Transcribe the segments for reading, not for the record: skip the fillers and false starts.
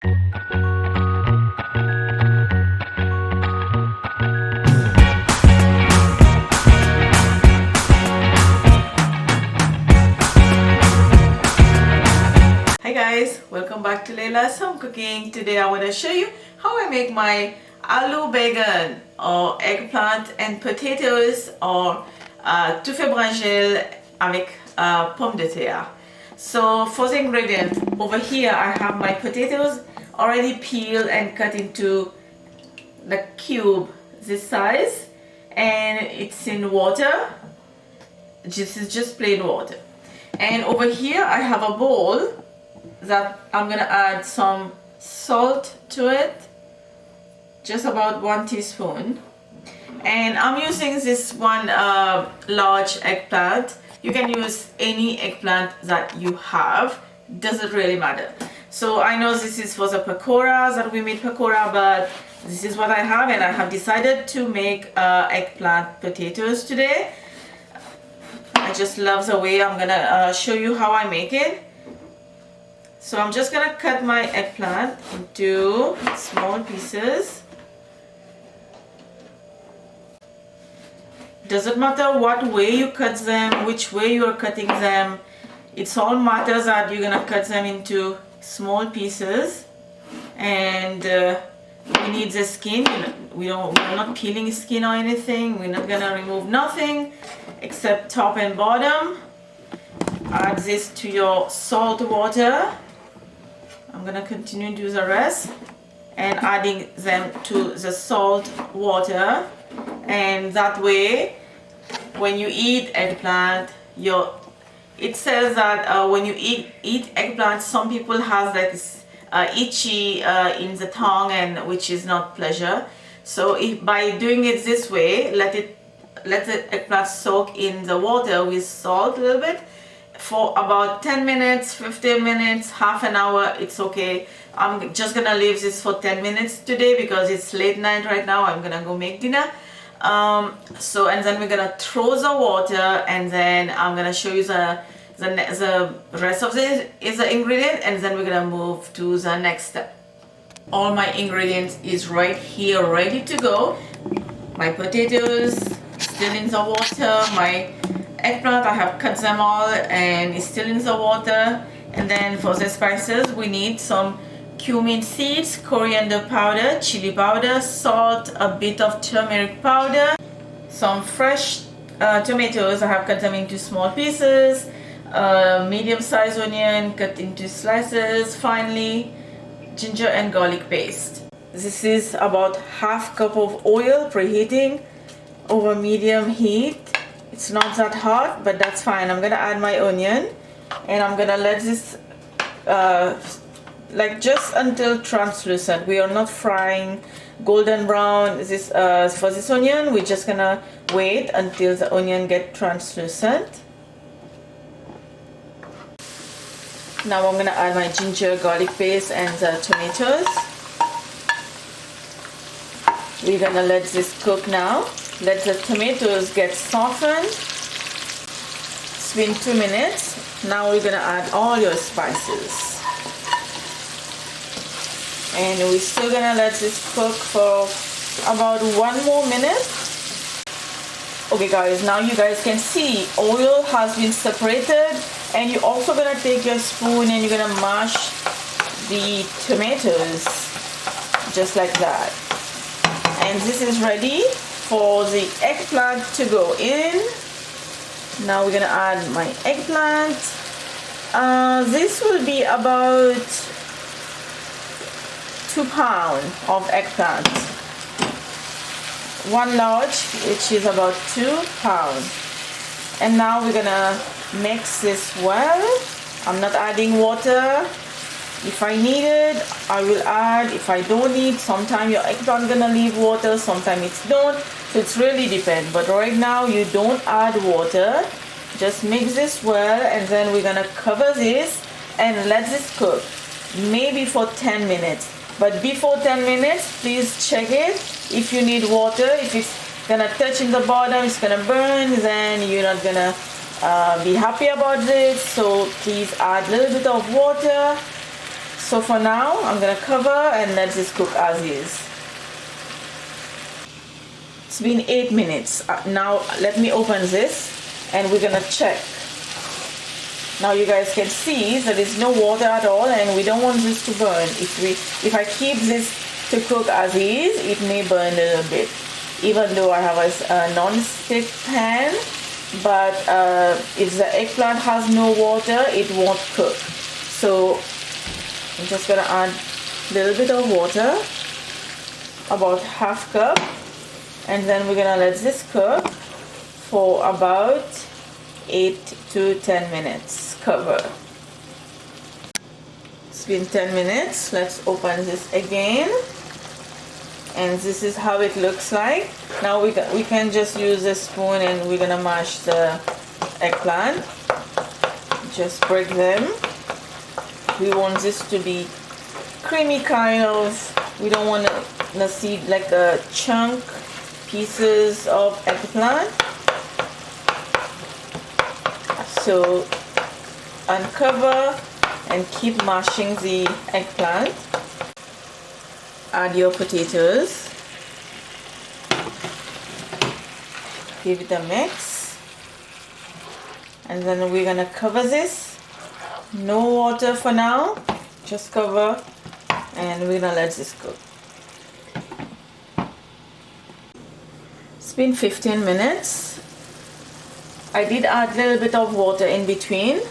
Hi guys, welcome back to Laila's Home Cooking. Today I want to show you how I make my aloo Beghan or eggplant and potatoes or tout fait branchel avec pomme de terre. So for the ingredients, over here I have my potatoes already peeled and cut into the cube this size, and it's in water. This is just plain water. And over here I have a bowl that I'm gonna add some salt to it, just about 1 teaspoon, and I'm using this one large eggplant. You can use any eggplant that you have, doesn't really matter. So I know this is for the pakoras that we made pakora, but this is what I have, and I have decided to make eggplant potatoes today. I just love the way I'm gonna show you how I make it. So I'm just gonna cut my eggplant into small pieces. Doesn't matter what way you cut them, which way you are cutting them. It's all matters that you're gonna cut them into small pieces. And we need the skin. We're not peeling skin or anything. We're not gonna remove nothing except top and bottom. Add this to your salt water. I'm gonna continue to do the rest and adding them to the salt water, and that way when you eat eggplant, it says that when you eat eggplant, some people have like itchy in the tongue, and which is not pleasure. So by doing it this way, let the eggplant soak in the water with salt a little bit for about 10 minutes, 15 minutes, half an hour, it's okay. I'm just gonna leave this for 10 minutes today because it's late night right now. I'm gonna go make dinner. And then we're gonna throw the water, and then I'm gonna show you the rest of the ingredient, and then we're gonna move to the next step. All my ingredients is right here, ready to go. My potatoes still in the water, my eggplant, I have cut them all and it's still in the water. And then for the spices, we need some cumin seeds, coriander powder, chili powder, salt, a bit of turmeric powder, some fresh tomatoes. I have cut them into small pieces, medium-sized onion cut into slices finely, ginger and garlic paste. This is about half cup of oil, preheating over medium heat. It's not that hot, but that's fine. I'm gonna add my onion, and I'm gonna let this like just until translucent. We are not frying golden brown this for this onion. We're just gonna wait until the onion get translucent. Now I'm gonna add my ginger garlic paste and the tomatoes. We're gonna let this cook now. Let the tomatoes get softened. It's been 2 minutes. Now we're gonna add all your spices. And we're still gonna let this cook for about 1 more minute. Okay guys, now you guys can see oil has been separated, and you're also gonna take your spoon and you're gonna mash the tomatoes just like that. And this is ready for the eggplant to go in. Now we're gonna add my eggplant. This will be about 2 pounds of eggplant. One large, which is about 2 pounds. And now we're gonna mix this well. I'm not adding water. If I need it, I will add. If I don't need, sometimes your eggplant gonna leave water, sometimes it don't. So it's really depend. But right now you don't add water. Just mix this well, and then we're gonna cover this and let this cook maybe for 10 minutes. But before 10 minutes, please check it. If you need water, if it's gonna touch in the bottom, it's gonna burn, then you're not gonna be happy about this. So please add a little bit of water. So for now, I'm gonna cover and let this cook as is. It's been 8 minutes. Now let me open this and we're gonna check. Now you guys can see that there's no water at all, and we don't want this to burn. If I keep this to cook as is, it may burn a little bit. Even though I have a non-stick pan, but if the eggplant has no water, it won't cook. So I'm just gonna add a little bit of water, about half cup, and then we're gonna let this cook for about 8 to 10 minutes. Cover. It's been 10 minutes. Let's open this again, and this is how it looks like. Now we can just use a spoon and we're gonna mash the eggplant. Just break them. We want this to be creamy kind of. We don't want to see like a chunk pieces of eggplant. So uncover and keep mashing the eggplant. Add your potatoes. Give it a mix. And then we're gonna cover this. No water for now. Just cover and we're gonna let this cook. It's been 15 minutes. I did add a little bit of water in between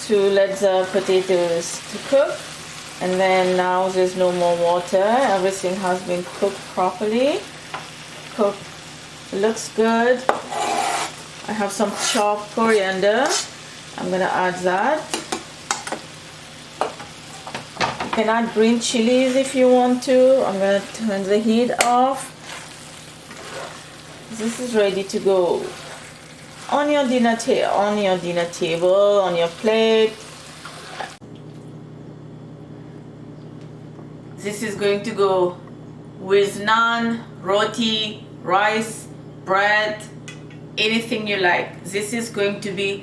to let the potatoes to cook, and then now there's no more water. Everything has been cooked properly. Cooked. Looks good. I have some chopped coriander. I'm gonna add that. You can add green chilies if you want to. I'm gonna turn the heat off. This is ready to go on your dinner table, on your plate. This is going to go with naan, roti, rice, bread, anything you like. This is going to be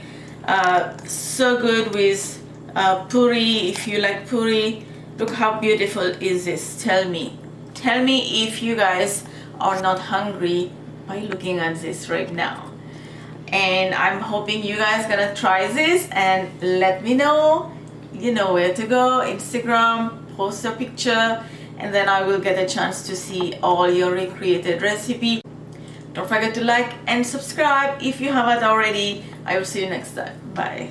so good with puri, if you like puri. Look how beautiful is this. Tell me if you guys are not hungry by looking at this right now. And I'm hoping you guys gonna try this and let me know. You know where to go. Instagram, post a picture, and then I will get a chance to see all your recreated recipe. Don't forget to like and subscribe if you haven't already. I will see you next time. Bye.